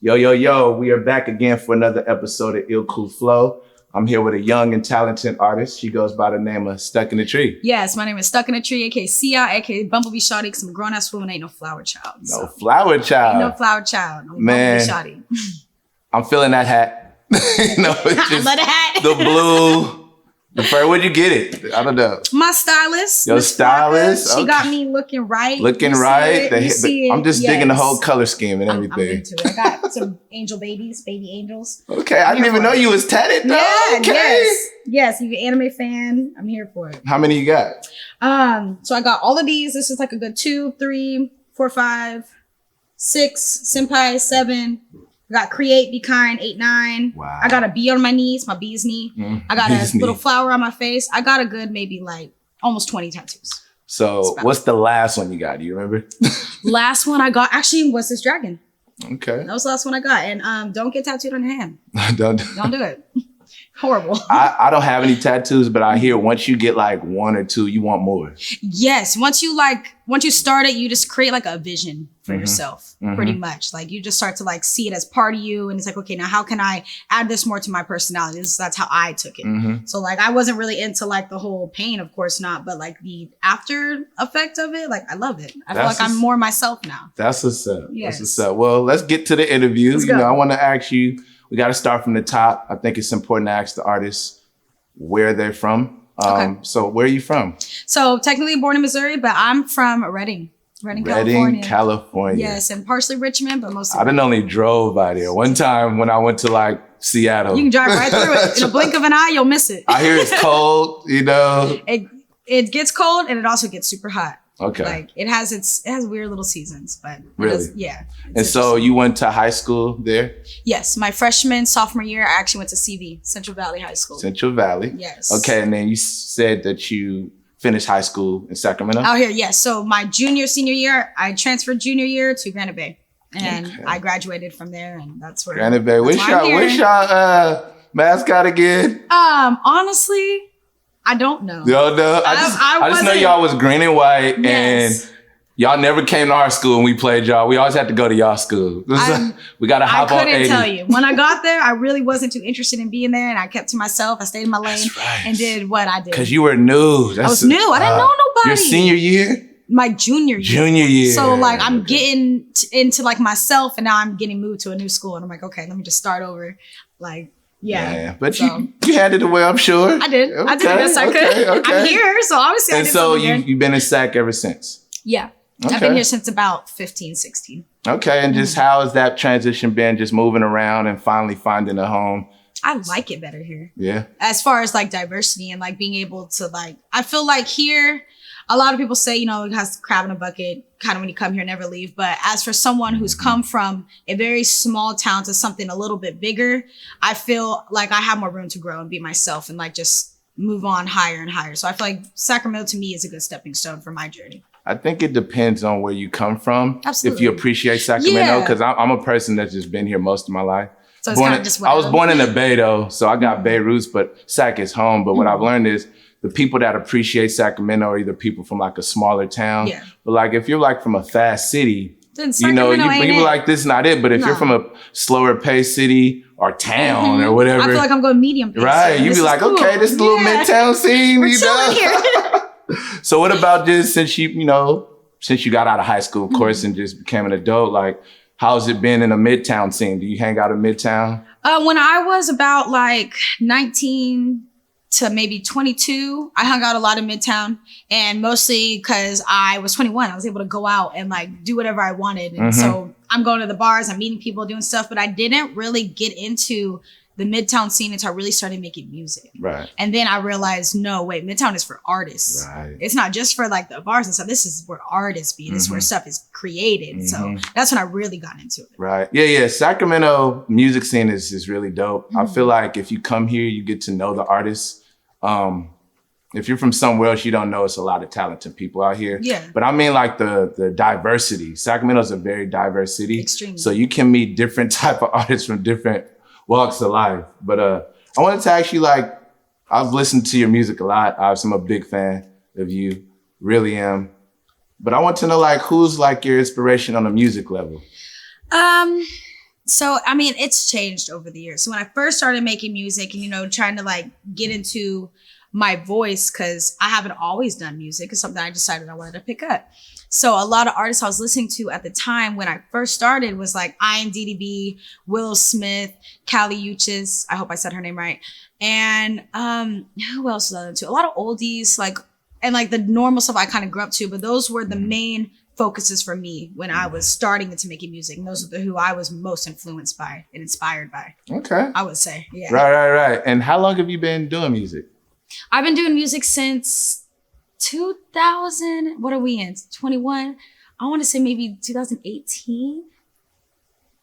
Yo, yo, yo, we are back again for another episode of Ill Cool Flow. I'm here with a young and talented artist. She goes by the name of Stuck in the Tree. Yes, my name is Stuck in the Tree, aka S.I.A.T, aka Bumblebee Shawty, because I'm a grown-ass woman, ain't no flower child. No flower child. Ain't no flower child. I'm Man, Bumblebee Shawty. I'm feeling that hat. It's just I love the hat. The blue. The fur, where'd you get it? I don't know. My stylist. Your stylist? She got me looking right. Looking right. I'm just digging the whole color scheme and everything. I'm into it. I got some angel babies, baby angels. Okay, I didn't even know you was tatted though. Yeah, okay. Yes, you're an anime fan. I'm here for it. How many you got? So I got all of these. This is like a good 2, 3, 4, 5, 6, senpai, 7. I got create, be kind, 8, 9. Wow. I got a bee on my knees, my bee's knee. I got a little flower on my face. I got a good maybe like almost 20 tattoos. So what's the last one you got? Do you remember? Last one I got actually was this dragon. Okay. That was the last one I got. And don't get tattooed on your hand. Don't do it. Horrible. I don't have any tattoos, but I hear once you get like 1 or 2, you want more. Yes. Once you start it, you just create like a vision for yourself, pretty much. Like you just start to like see it as part of you. And it's like, okay, now how can I add this more to my personality? That's how I took it. So like, I wasn't really into like the whole pain, of course not, but like the after effect of it, like I love it. I feel like I'm more myself now. That's what's up. Yes. That's what's up. Well, let's get to the interview. Let's go. I want to ask you, we got to start from the top. I think it's important to ask the artists where they're from. Okay. So where are you from? So technically born in Missouri, but I'm from Redding, California. Yes, and partially Richmond, but mostly. I done only drove by there. One time when I went to like Seattle. You can drive right through it. In a blink of an eye, you'll miss it. I hear it's cold, you know. It gets cold and it also gets super hot. Okay. Like it has weird little seasons, but really, yeah. And so you went to high school there? Yes, my freshman, sophomore year, I actually went to CV, Central Valley High School. Central Valley. Yes. Okay, and then you said that you finished high school in Sacramento? Out here, yes. So my senior year, I transferred junior year to Granite Bay, and I graduated from there, and that's where. Granite Bay. What's your mascot again? Honestly, I don't know. You don't know? I just know y'all was green and white, and y'all never came to our school and we played y'all. We always had to go to y'all school. We got to hop on 80. I couldn't tell you. When I got there, I really wasn't too interested in being there, and I kept to myself. I stayed in my lane and did what I did. Because you were new. I was new. I didn't know nobody. Your senior year? My junior year. Junior year. So like I'm getting into like myself, and now I'm getting moved to a new school, and I'm like, okay, let me just start over. Like, yeah. But you handled it well, I'm sure. I did. I did the best I could. Okay. I'm here, so obviously I did something good. And so you've been in SAC ever since? Yeah. Okay. I've been here since about 15, 16. Okay, and just how has that transition been, just moving around and finally finding a home? I like it better here. Yeah. As far as like diversity and like being able to like, I feel like here, a lot of people say, you know, it has crab in a bucket, kind of when you come here, never leave. But as for someone who's come from a very small town to something a little bit bigger, I feel like I have more room to grow and be myself and like just move on higher and higher. So I feel like Sacramento to me is a good stepping stone for my journey. I think it depends on where you come from. Absolutely. If you appreciate Sacramento, because I'm a person that's just been here most of my life. So it's kind of just I was born in the Bay though, so I got Bay roots, but Sac is home. But what I've learned is the people that appreciate Sacramento are either people from like a smaller town. Yeah. But like if you're like from a fast city, then you know, you like this is not it. But if you're from a slower paced city or town or whatever. I feel like I'm going medium pace. Right. You'd be like, cool. Okay, this is a little midtown scene. We're chilling here. So what about just since you got out of high school, of course, and just became an adult, like how's it been in a midtown scene? Do you hang out in midtown? When I was about like 19 to maybe 22, I hung out a lot in midtown, and mostly because I was 21, I was able to go out and like do whatever I wanted. And so I'm going to the bars, I'm meeting people, doing stuff, but I didn't really get into the midtown scene until I really started making music. Right. And then I realized, no, wait, midtown is for artists. Right. It's not just for like the bars and stuff. This is where artists be. This is where stuff is created. So that's when I really got into it. Right. Yeah. Sacramento music scene is really dope. I feel like if you come here, you get to know the artists. If you're from somewhere else, you don't know it's a lot of talented people out here. Yeah. But I mean like the diversity. Sacramento's a very diverse city. Extremely. So you can meet different type of artists from different walks of life. But I wanted to ask you, like, I've listened to your music a lot. I'm a big fan of you, really am. But I want to know, like, who's like your inspiration on a music level? So, I mean, it's changed over the years. So when I first started making music and, you know, trying to like get into my voice, because I haven't always done music, it's something I decided I wanted to pick up. So a lot of artists I was listening to at the time when I first started was like INDDB, Will Smith, Kali Uchis. I hope I said her name right. And who else was I into? A lot of oldies, like, and like the normal stuff I kind of grew up to, but those were the main focuses for me when I was starting into making music. And those are who I was most influenced by and inspired by. Okay. I would say, yeah. Right. And how long have you been doing music? I've been doing music since 2000. What are we in? 21? I want to say maybe 2018.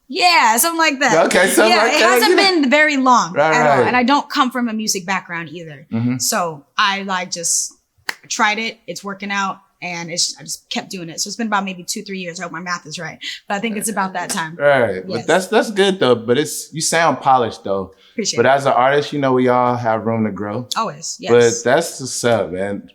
Yeah, something like that. Okay, something like that. It hasn't been very long at all. Right. And I don't come from a music background either. Mm-hmm. So I like just tried it. It's working out. And I just kept doing it. So it's been about maybe 2-3 years. I hope my math is right. But I think it's about that time. Right. Yes. But that's good though. But you sound polished though. Appreciate but it. as an artist, you know, we all have room to grow. Always, yes. But that's what's up, man.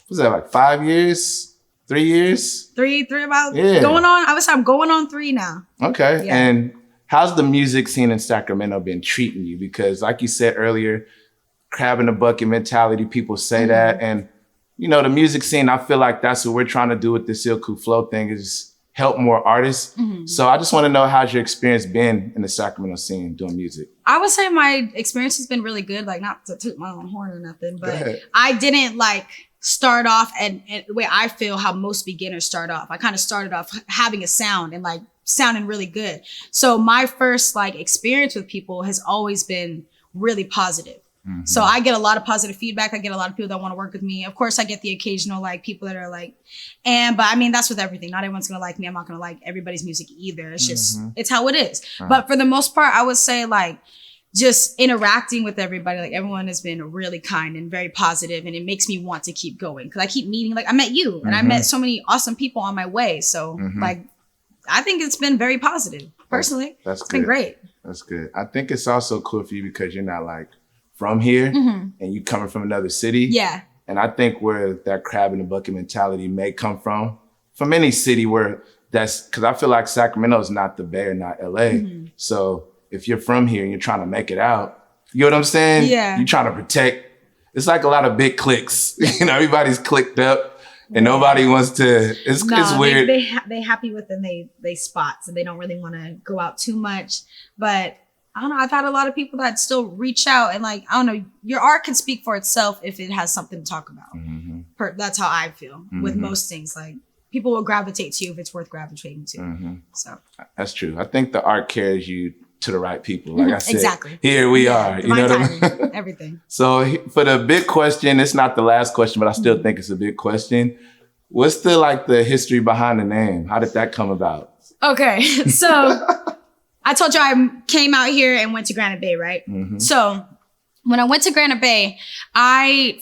Was that like 5 years? 3 years? Three about Yeah. going on. I would say I'm going on 3 now. Okay. Yeah. And how's the music scene in Sacramento been treating you? Because like you said earlier, crab in the bucket mentality, people say that. And you know, the music scene, I feel like that's what we're trying to do with this S.I.A.T flow thing is help more artists. So I just want to know how's your experience been in the Sacramento scene doing music? I would say my experience has been really good. Like not to toot my own horn or nothing, but I didn't like start off and the way I feel how most beginners start off. I kind of started off having a sound and like sounding really good. So my first like experience with people has always been really positive. So I get a lot of positive feedback. I get a lot of people that want to work with me. Of course, I get the occasional like people that are like, but I mean, that's with everything. Not everyone's going to like me. I'm not going to like everybody's music either. It's just, it's how it is. But for the most part, I would say like just interacting with everybody, like everyone has been really kind and very positive, and it makes me want to keep going. Cause I keep meeting, like I met you and I met so many awesome people on my way. So like, I think it's been very positive personally. That's It's been great. That's good. I think it's also cool for you because you're not like from here and you coming from another city. Yeah. And I think where that crab in the bucket mentality may come from any city where because I feel like Sacramento is not the Bay or not LA. So if you're from here and you're trying to make it out, you know what I'm saying? Yeah. You're trying to protect. It's like a lot of big cliques. You know, everybody's clicked up and nobody wants to, it's weird. They happy within they spots and they don't really want to go out too much. But I don't know. I've had a lot of people that still reach out and like, I don't know, your art can speak for itself if it has something to talk about. That's how I feel with most things. Like people will gravitate to you if it's worth gravitating to. So that's true. I think the art carries you to the right people. Like I said, exactly. Here we are. You know what I mean? Everything. So for the big question, it's not the last question, but I still think it's a big question. What's the history behind the name? How did that come about? Okay. So I told you I came out here and went to Granite Bay, right? So when I went to Granite Bay,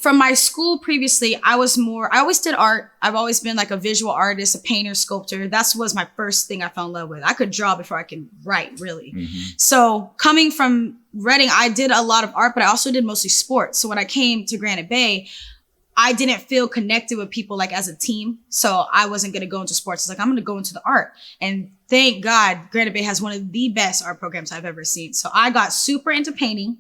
from my school previously, I always did art. I've always been like a visual artist, a painter, sculptor. That was my first thing I fell in love with. I could draw before I could write, really. So coming from Reading, I did a lot of art, but I also did mostly sports. So when I came to Granite Bay, I didn't feel connected with people like as a team. So I wasn't going to go into sports. It's like, I'm going to go into the art. And thank God, Granite Bay has one of the best art programs I've ever seen. So I got super into painting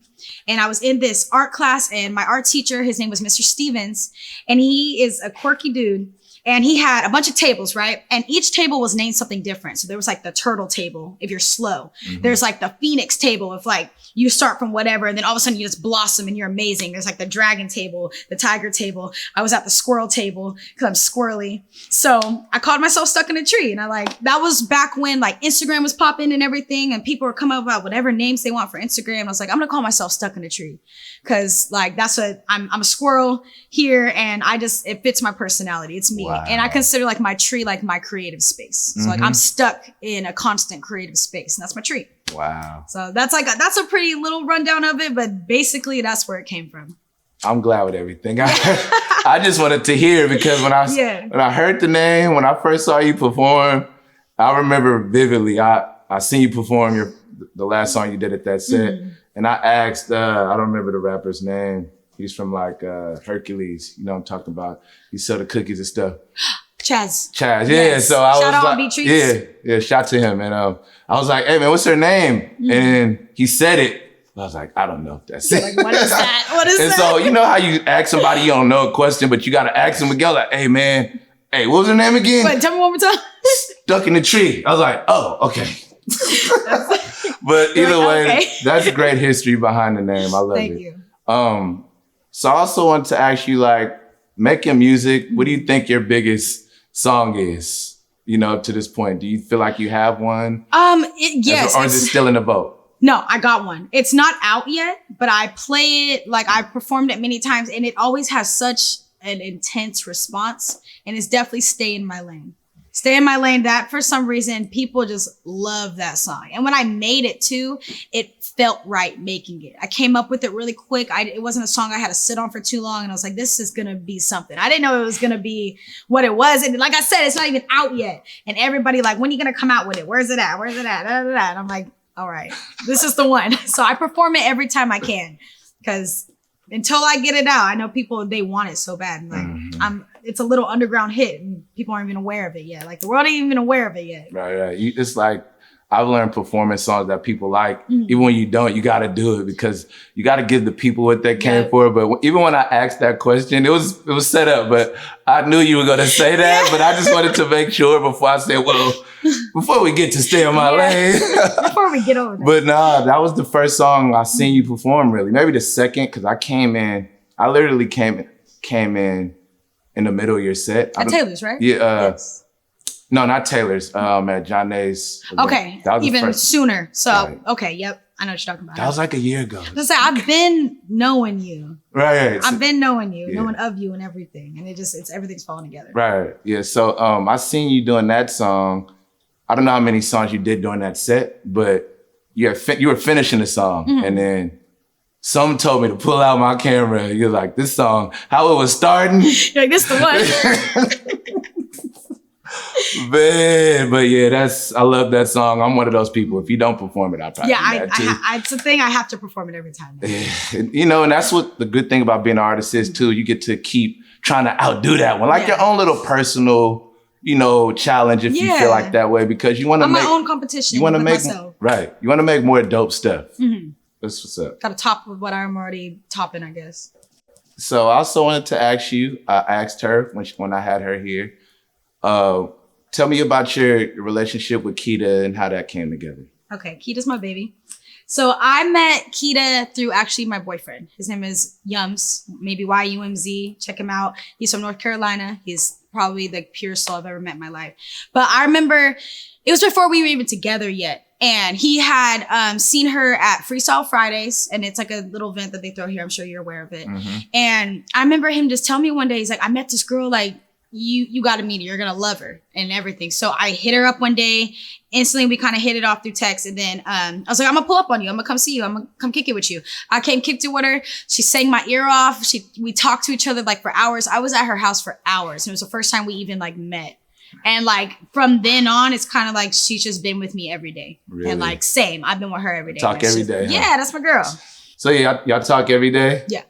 and I was in this art class and my art teacher, his name was Mr. Stevens, and he is a quirky dude. And he had a bunch of tables, right? And each table was named something different. So there was like the turtle table, if you're slow. There's like the phoenix table, if like you start from whatever, and then all of a sudden you just blossom and you're amazing. There's like the dragon table, the tiger table. I was at the squirrel table because I'm squirrely. So I caught myself stuck in a tree. And that was back when like Instagram was popping and everything. And people were coming up with whatever names they want for Instagram. I was like, I'm going to call myself Stuck in a Tree. Cause like, that's what I'm a squirrel here. And it fits my personality. It's me. Wow. And I consider like my tree, like my creative space. So like I'm stuck in a constant creative space and that's my tree. Wow. So that's a pretty little rundown of it, but basically that's where it came from. I'm glad with everything. I just wanted to hear because when I heard the name, when I first saw you perform, I remember vividly, I seen you perform the last song you did at that set. And I asked, I don't remember the rapper's name. He's from like Hercules, you know what I'm talking about. He sell the cookies and stuff. Chaz, yeah. Yes. So I Shout was out like, Beatrice. yeah, shout to him. And I was like, hey man, what's her name? And he said it. I was like, I don't know if that's it. Like, what is that? What is and that? so, you know how you ask somebody you don't know a question, but you got to ask them again, like, hey man, hey, what was her name again? Wait, tell me one more time. Stuck in the tree. I was like, oh, okay. But either way, okay. That's great history behind the name. I love it. Thank you. So I also want to ask you, like, making music, what do you think your biggest song is, you know, to this point? Do you feel like you have one? Yes. Or is it still in the vote? No, I got one. It's not out yet, but I play it, like I performed it many times, and it always has such an intense response, and it's definitely Stay in My Lane. Stay in My Lane, that for some reason, people just love that song. And when I made it too, it felt right making it. I came up with it really quick. It wasn't a song I had to sit on for too long. And I was like, this is going to be something. I didn't know it was going to be what it was. And like I said, it's not even out yet. And everybody like, when are you going to come out with it? Where's it at? Where's it at? Da, da, da. And I'm like, all right, this is the one. So I perform it every time I can, because until I get it out, I know people, they want it so bad. And like, it's a little underground hit and people aren't even aware of it yet. Like the world ain't even aware of it yet. Right. It's like, I've learned performing songs that people like. Even when you don't, you got to do it because you got to give the people what they came for. But even when I asked that question, it was set up, but I knew you were going to say that, but I just wanted to make sure before I said, well, before we get to Stay in My Lane. Before we get over that. But nah, that was the first song I seen you perform, really. Maybe the second, because I literally came in the middle of your set. At Taylor's, right? Yeah. Yes. No, not Taylor's. At John Nay's. Okay. That was even sooner. So, Right. Okay. Yep. I know what you're talking about. That was like a year ago. I've been knowing you. Right. I've been knowing you, knowing of you and everything. And it's everything's falling together. Right. Yeah. So I seen you doing that song. I don't know how many songs you did during that set, but you were finishing the song. And then some told me to pull out my camera. You're like, this song, how it was starting. You're like, this the one. Man, but yeah, I love that song. I'm one of those people. If you don't perform it, I'll probably do that too. It's a thing. I have to perform it every time. Yeah. You know, and that's what the good thing about being an artist is too. You get to keep trying to outdo that one. Like your own little personal, you know, challenge if you feel like that way, because you want to make my own competition. You want to make myself. Right. You want to make more dope stuff. That's what's up. Got to top with what I'm already topping, I guess. So I also wanted to ask you. I asked her when I had her here. Tell me about your relationship with Keita and how that came together. Okay, Keita's my baby. So I met Keita through actually my boyfriend. His name is Yums, maybe YUMZ. Check him out. He's from North Carolina. He's probably the purest soul I've ever met in my life. But I remember it was before we were even together yet. And he had seen her at Freestyle Fridays. And it's like a little event that they throw here. I'm sure you're aware of it. And I remember him just telling me one day, he's like, I met this girl, like, you got to meet her. You're going to love her and everything. So I hit her up one day. Instantly, we kind of hit it off through text. And then I was like, I'm going to pull up on you. I'm going to come see you. I'm going to come kick it with you. I came, kicked it with her. She sang my ear off. We talked to each other like for hours. I was at her house for hours. And it was the first time we even like met. And like from then on, it's kind of like she's just been with me every day. Really? And like same, I've been with her every day. Talk every day. Huh? Yeah, that's my girl. So y'all talk every day? Yeah.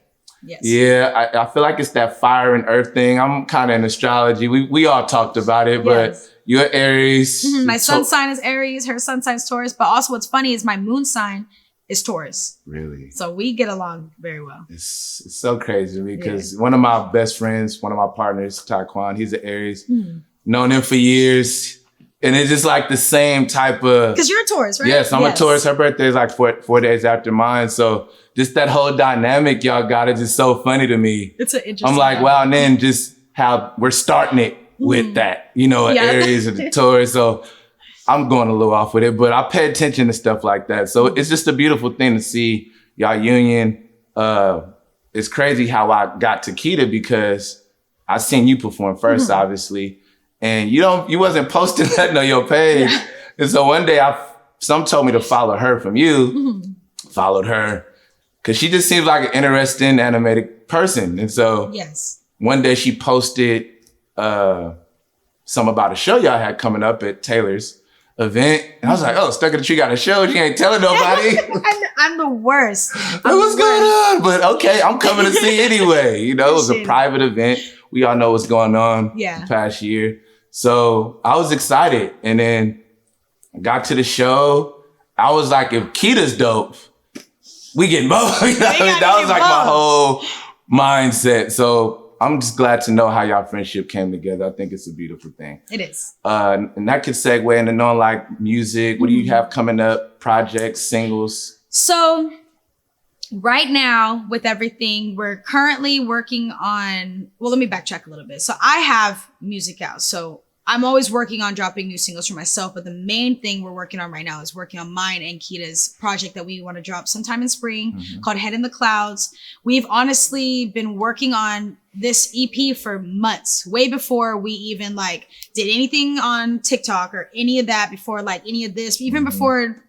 Yes. Yeah, I feel like it's that fire and earth thing. I'm kind of in astrology. We all talked about it, but you're Aries. My sun sign is Aries. Her sun sign is Taurus. But also what's funny is my moon sign is Taurus. Really? So we get along very well. It's so crazy to me because one of my best friends, one of my partners, Taekwon, he's an Aries. Known him for years. And it's just like the same type of... Because you're a Taurus, right? Yes, I'm a Taurus. Her birthday is like four days after mine. So just that whole dynamic y'all got is just so funny to me. It's an interesting... I'm like, wow. And then just how we're starting it with that, you know, Aries and the Taurus. So I'm going a little off with it, but I pay attention to stuff like that. So it's just a beautiful thing to see y'all union. It's crazy how I got to Keita because I seen you perform first, obviously. And you wasn't posting that on your page. And so one day some told me to follow her from you, followed her. Cause she just seems like an interesting animated person. And so one day she posted something about a show y'all had coming up at Taylor's event. And I was like, oh, Stuck in the Tree got a show. She ain't telling nobody. I'm the worst. What's going on? But okay, I'm coming to see anyway. You know, it was a private event. We all know what's going on Yeah. the past year. So I was excited. And then I got to the show. I was like, if Kita's dope, we getting both. You know what I mean? That was like my whole mindset. So I'm just glad to know how y'all friendship came together. I think it's a beautiful thing. It is. And that could segue into knowing like music. What do you have coming up? Projects, singles? So right now with everything, we're currently working on, well, let me backtrack a little bit. So I have music out. So I'm always working on dropping new singles for myself, but the main thing we're working on right now is working on mine and Kita's project that we want to drop sometime in spring called Head in the Clouds. We've honestly been working on this EP for months, way before we even like did anything on TikTok or any of that, before like any of this, even before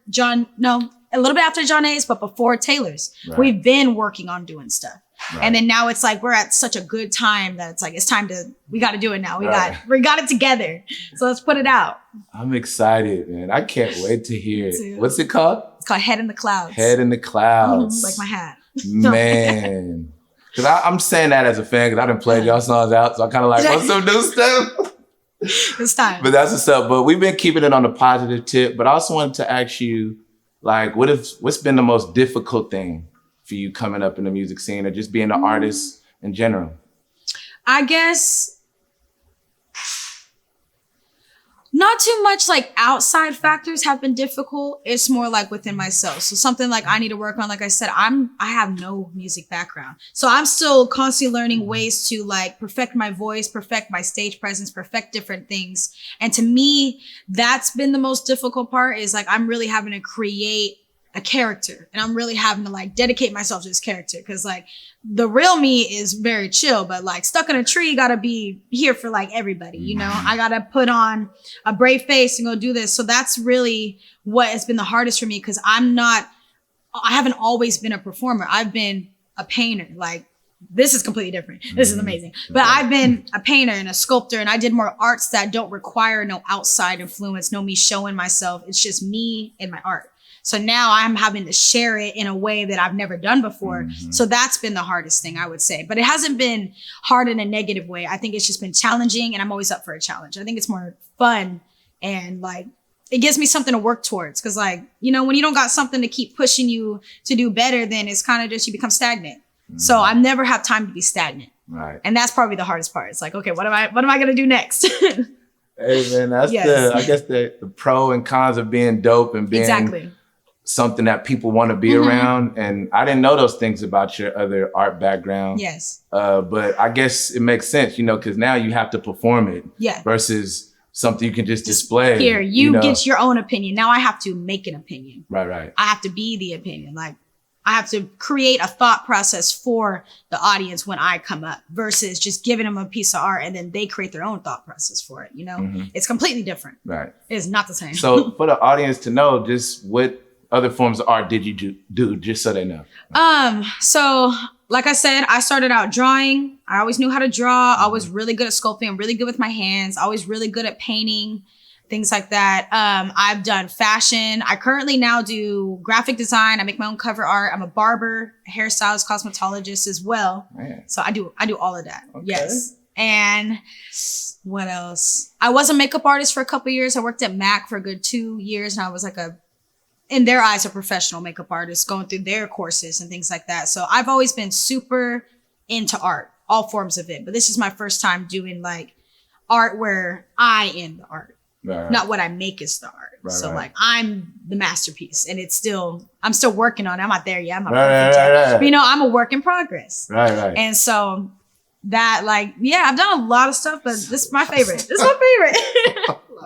a little bit after John A's, but before Taylor's. Right. We've been working on doing stuff. Right. And then now it's like we're at such a good time that it's like it's time to, we got to do it now. We got it together. So let's put it out. I'm excited, man. I can't wait to hear it. What's it called? It's called Head in the Clouds. Head in the Clouds. Like my hat. Man. Because I'm saying that as a fan because I done played y'all songs out. So I kind of like, want some new stuff? It's time. But that's what's up. But we've been keeping it on the positive tip. But I also wanted to ask you, like, what's been the most difficult thing for you coming up in the music scene or just being an artist in general? I guess not too much like outside factors have been difficult. It's more like within myself. So something like I need to work on, like I said, I have no music background. So I'm still constantly learning ways to like perfect my voice, perfect my stage presence, perfect different things. And to me, that's been the most difficult part is like, I'm really having to create a character and I'm really having to like dedicate myself to this character. Cause like the real me is very chill, but like stuck in a tree gotta be here for like everybody, you know, I gotta put on a brave face and go do this. So that's really what has been the hardest for me. Cause I haven't always been a performer. I've been a painter. Like this is completely different. This is amazing. But I've been a painter and a sculptor and I did more arts that don't require no outside influence, no me showing myself. It's just me and my art. So now I'm having to share it in a way that I've never done before. So that's been the hardest thing, I would say. But it hasn't been hard in a negative way. I think it's just been challenging and I'm always up for a challenge. I think it's more fun and like, it gives me something to work towards. Cause like, you know, when you don't got something to keep pushing you to do better, then it's kind of just, you become stagnant. So I never have time to be stagnant. Right. And that's probably the hardest part. It's like, okay, what am I going to do next? Hey man, that's I guess the pro and cons of being dope and being something that people want to be around. And I didn't know those things about your other art background. Yes. But I guess it makes sense, you know, because now you have to perform it versus something you can just display. Here, you get your own opinion. Now I have to make an opinion. Right. I have to be the opinion. Like I have to create a thought process for the audience when I come up versus just giving them a piece of art and then they create their own thought process for it. You know, it's completely different. Right. It's not the same. So for the audience to know, just what other forms of art did you do just so they know? So like I said, I started out drawing. I always knew how to draw. I was really good at sculpting. I'm really good with my hands. I was really good at painting, things like that. I've done fashion. I currently now do graphic design. I make my own cover art. I'm a barber, a hairstylist, cosmetologist as well. Man. So I do all of that. Okay. Yes. And what else? I was a makeup artist for a couple of years. I worked at MAC for a good 2 years and I was like in their eyes, a professional makeup artist going through their courses and things like that. So I've always been super into art, all forms of it. But this is my first time doing like art where I am the art, not what I make is the art. So like I'm the masterpiece and I'm still working on it. I'm not there yet. I'm not perfect yet. But you know, I'm a work in progress. And so that like, yeah, I've done a lot of stuff, but this is my favorite.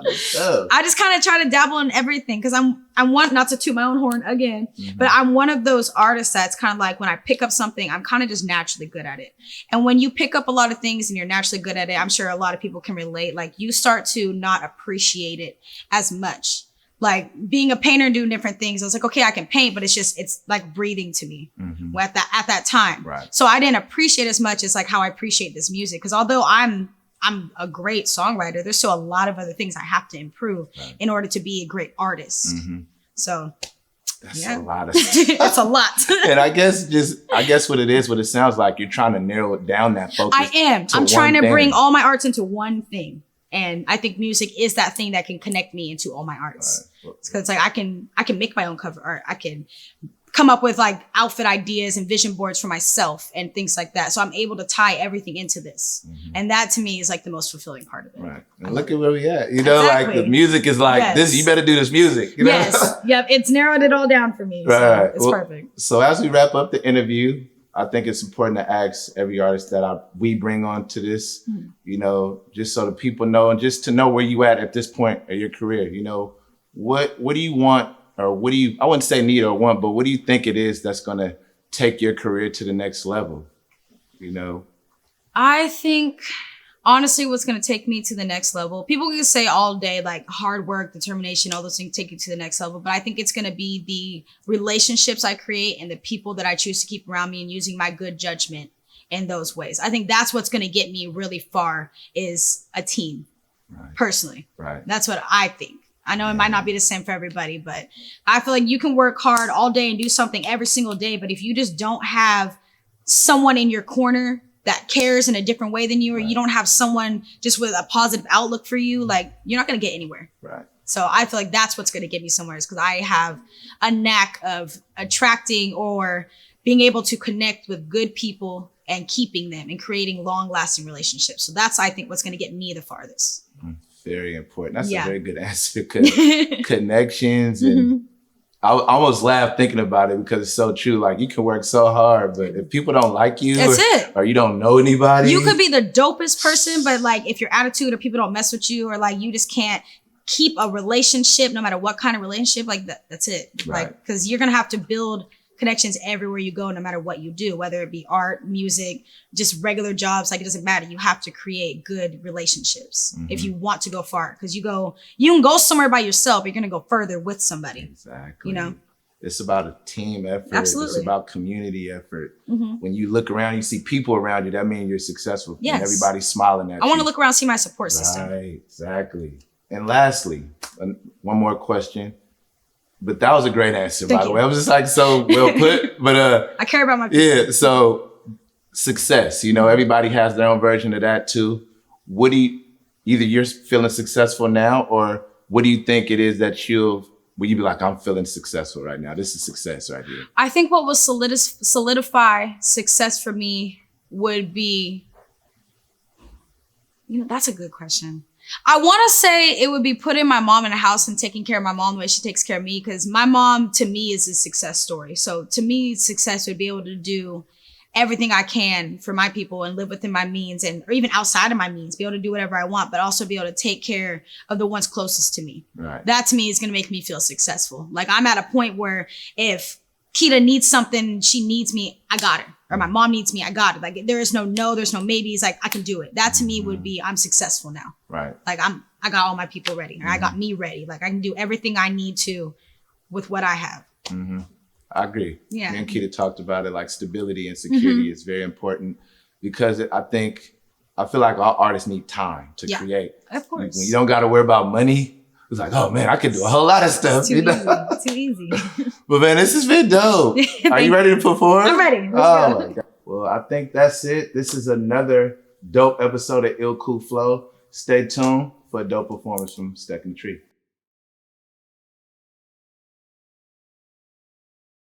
I just kind of try to dabble in everything because I'm one, not to toot my own horn again, but I'm one of those artists that's kind of like when I pick up something, I'm kind of just naturally good at it. And when you pick up a lot of things and you're naturally good at it, I'm sure a lot of people can relate. Like you start to not appreciate it as much. Like being a painter and doing different things, I was like, okay, I can paint, but it's like breathing to me at that time. So I didn't appreciate as much as like how I appreciate this music. Because although I'm a great songwriter, there's still a lot of other things I have to improve in order to be a great artist. So That's Yeah. a lot of stuff. It's a lot. And I guess what it sounds like, you're trying to narrow it down, that focus. I am. to I'm trying one to bring thing. all my arts into one thing. And I think music is that thing that can connect me into all my arts. Right. Because like I can make my own cover art. I can come up with like outfit ideas and vision boards for myself and things like that. So I'm able to tie everything into this. And that to me is like the most fulfilling part of it. Right. And look at where we at. You know, like Exactly. the music is like Yes. this, you better do this music. You know? Yes. Yep. It's narrowed it all down for me. Right. So it's Well, perfect. So as we wrap up the interview, I think it's important to ask every artist that we bring on to this, you know, just so the people know, and just to know where you at this point of your career. You know, what do you want, or what do you, I wouldn't say need or want, but what do you think it is that's going to take your career to the next level? You know? I think honestly, what's going to take me to the next level, people can say all day, like hard work, determination, all those things take you to the next level. But I think it's going to be the relationships I create and the people that I choose to keep around me, and using my good judgment in those ways. I think that's what's going to get me really far, is a team. Right. Personally. Right. That's what I think. I know it might not be the same for everybody, but I feel like you can work hard all day and do something every single day. But if you just don't have someone in your corner that cares in a different way than you, or you don't have someone just with a positive outlook for you, like you're not going to get anywhere. Right. So I feel like that's what's going to get me somewhere, is because I have a knack of attracting or being able to connect with good people and keeping them and creating long lasting relationships. So that's, I think, what's going to get me the farthest. Very important. That's Yeah. a very good answer. Connections. And I almost laugh thinking about it, because it's so true. Like, you can work so hard, but if people don't like you, That's it. or you don't know anybody, You could be the dopest person, but like if your attitude or people don't mess with you, or like you just can't keep a relationship, no matter what kind of relationship, like that's it. Right. Like, because you're gonna have to build connections everywhere you go, no matter what you do, whether it be art, music, just regular jobs. Like, it doesn't matter. You have to create good relationships if you want to go far. Because you can go somewhere by yourself, but you're gonna go further with somebody. Exactly. You know? It's about a team effort. Absolutely. It's about community effort. When you look around, you see people around you, that means you're successful. Yes. And everybody's smiling at you. I want to look around, see my support system. Right, exactly. And lastly, one more question. But that was a great answer, by the way. I was just like, so well put. But I care about my people. yeah, so success, you know, everybody has their own version of that too. What do you, either you're feeling successful now, or what do you think it is that will you be like, I'm feeling successful right now? This is success right here. I think what will solidify success for me would be, that's a good question. I want to say it would be putting my mom in a house and taking care of my mom the way she takes care of me, because my mom to me is a success story. So to me, success would be able to do everything I can for my people and live within my means, or even outside of my means, be able to do whatever I want, but also be able to take care of the ones closest to me. Right. That to me is going to make me feel successful. Like, I'm at a point where if Keita needs something, she needs me, I got her. Or my mom needs me, I got it. Like, there's no maybes. Like, I can do it. That to me would be, I'm successful now. Right. Like, I got all my people ready, or I got me ready. Like, I can do everything I need to with what I have. I agree. Yeah. Me and Keita talked about it, like stability and security is very important, because I feel like all artists need time to create. Of course. When you don't got to worry about money, it's like, oh man, I could do a whole lot of stuff. Too easy. But man, this has been dope. Are you ready to perform? I'm ready. Let's Oh go. my God. Well, I think that's it. This is another dope episode of Ill Cool Flow. Stay tuned for a dope performance from Stuck in the Tree.